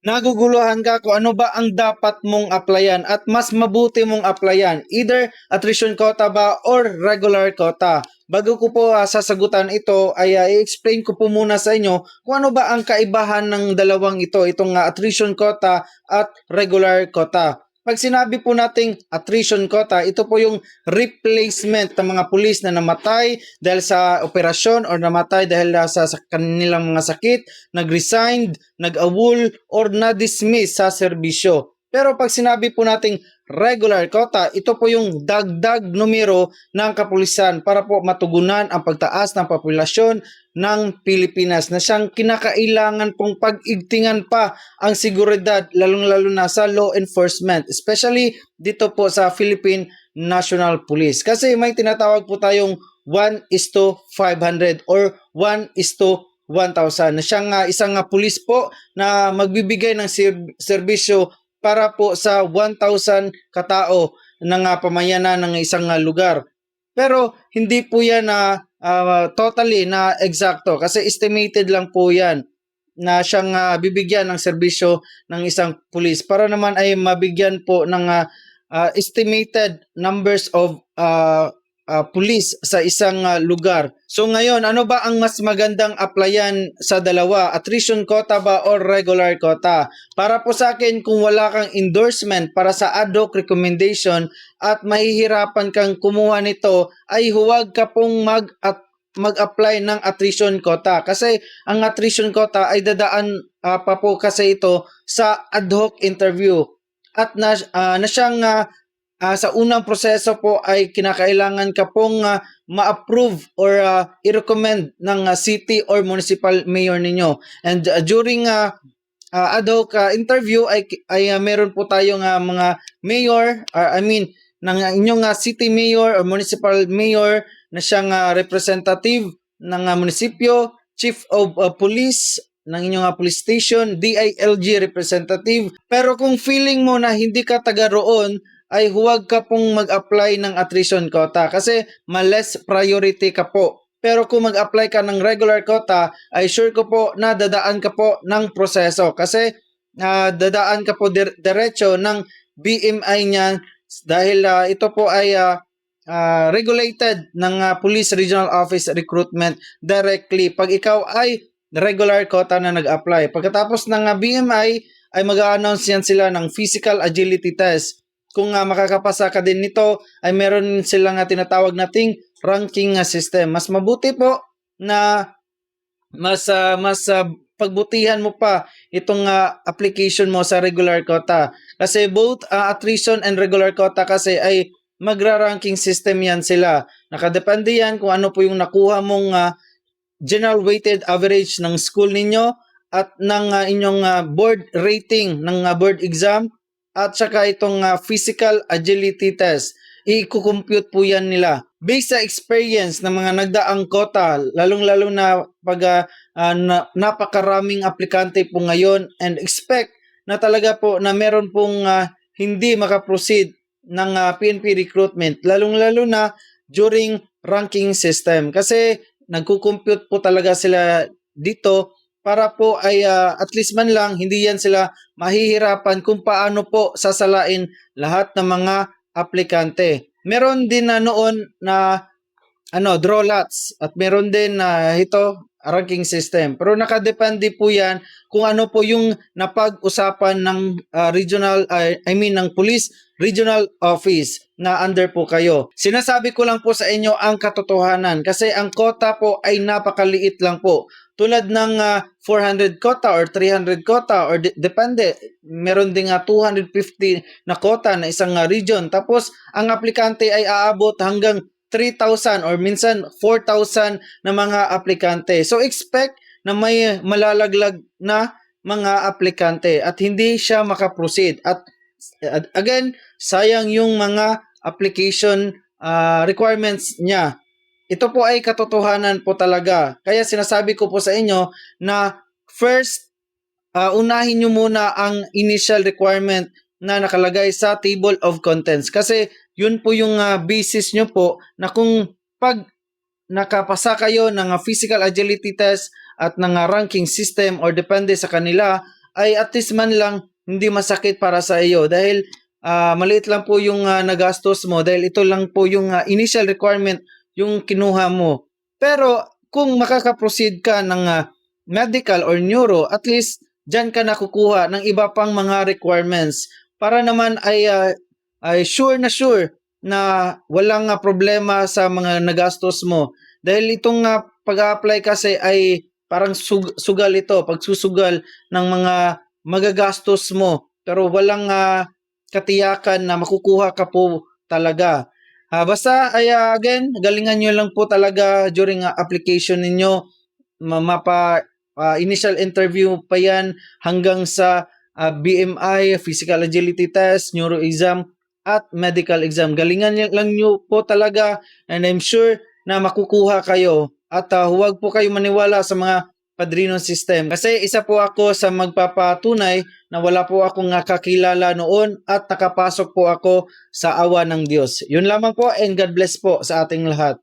Naguguluhan ka kung ano ba ang dapat mong applyan at mas mabuti mong applyan, either attrition quota ba or regular quota. Bago ko po sasagutan ito ay i-explain ko po muna sa inyo kung ano ba ang kaibahan ng dalawang ito, itong attrition quota at regular quota. Pag sinabi po nating attrition quota, ito po yung replacement ng mga pulis na namatay dahil sa operasyon or namatay dahil sa kanilang mga sakit, nag-resigned, nag-awol, or na-dismiss sa serbisyo. Pero pag sinabi po nating regular quota, ito po yung dagdag numero ng kapulisan para po matugunan ang pagtaas ng populasyon ng Pilipinas na siyang kinakailangan pong pag-igtingan pa ang seguridad lalong-lalo na sa law enforcement, especially dito po sa Philippine National Police. Kasi may tinatawag po tayong 1:500 or 1:1,000 na siyang isang pulis po na magbibigay ng serbisyo para po sa 1,000 katao ng pamayanan ng isang lugar. Pero hindi po yan totally na eksakto kasi estimated lang po yan na siyang bibigyan ng serbisyo ng isang pulis para naman ay mabigyan po ng estimated numbers of pulis sa isang lugar. So ngayon, ano ba ang mas magandang applyan sa dalawa? Attrition quota ba or regular quota? Para po sa akin, kung wala kang endorsement para sa ad hoc recommendation at mahihirapan kang kumuha nito, ay huwag ka pong mag-apply ng attrition quota kasi ang attrition quota ay dadaan pa po kasi ito sa ad hoc interview at na siyang sa unang proseso po ay kinakailangan ka pong ma-approve or i-recommend ng city or municipal mayor ninyo. And during ad hoc interview ay meron po tayong mga mayor, ng inyong city mayor or municipal mayor na siyang representative ng munisipyo, chief of police ng inyong police station, DILG representative. Pero kung feeling mo na hindi ka taga roon, ay huwag ka pong mag-apply ng attrition quota kasi less priority ka po. Pero kung mag-apply ka ng regular quota, ay sure ko po na dadaan ka po ng proseso kasi dadaan ka po diretso ng BMI niyan dahil ito po ay regulated ng Police Regional Office Recruitment directly pag ikaw ay regular quota na nag-apply. Pagkatapos ng BMI ay mag-a-announce yan sila ng physical agility test. Kung makakapasa ka din nito, ay meron silang tinatawag nating ranking system. Mas mabuti po na mas pagbutihan mo pa itong application mo sa regular quota. Kasi both attrition and regular quota kasi ay magra-ranking system yan sila. Nakadepende yan kung ano po yung nakuha mong general weighted average ng school ninyo at ng inyong board rating ng board exam at saka itong physical agility test. I-compute po yan nila. Based sa experience ng mga nagdaang quota, lalong-lalo na pag napakaraming aplikante po ngayon and expect na talaga po na meron pong hindi makaproceed ng PNP recruitment, lalong-lalo na during ranking system. Kasi nagko-compute po talaga sila dito para po ay at least man lang hindi yan sila mahihirapan kung paano po sasalain lahat ng mga aplikante. Meron din na noon na draw lots at meron din na ito ranking system. Pero nakadepende po yan kung ano po yung napag-usapan ng ng police regional office na under po kayo. Sinasabi ko lang po sa inyo ang katotohanan kasi ang quota po ay napakaliit lang po. Tulad ng 400 quota or 300 quota or depende. Meron din 250 na quota na isang region. Tapos ang aplikante ay aabot hanggang 3,000 or minsan 4,000 na mga aplikante. So expect na may malalaglag na mga aplikante at hindi siya makaproceed. At again, sayang yung mga application requirements niya. Ito po ay katotohanan po talaga. Kaya sinasabi ko po sa inyo na first, unahin nyo muna ang initial requirement na nakalagay sa table of contents. Kasi yun po yung basis nyo po na kung pag nakapasa kayo ng physical agility test at ng ranking system or depende sa kanila, ay at least man lang hindi masakit para sa iyo dahil maliit lang po yung nagastos mo dahil ito lang po yung initial requirement yung kinuha mo. Pero kung makaka-proceed ka ng medical or neuro, at least dyan ka nakukuha ng iba pang mga requirements para naman ay sure na walang problema sa mga nagastos mo. Dahil itong pag-apply kasi ay parang sugal ito, pagsusugal ng mga magagastos mo. Pero walang katiyakan na makukuha ka po talaga. Basta ay again, galingan nyo lang po talaga during application ninyo. Mapa initial interview pa yan hanggang sa BMI, physical agility test, neuro exam, at medical exam. Galingan lang nyo po talaga and I'm sure na makukuha kayo. At huwag po kayo maniwala sa mga padrino system. Kasi isa po ako sa magpapatunay na wala po akong kakilala noon at nakapasok po ako sa awa ng Diyos. Yun lamang po and God bless po sa ating lahat.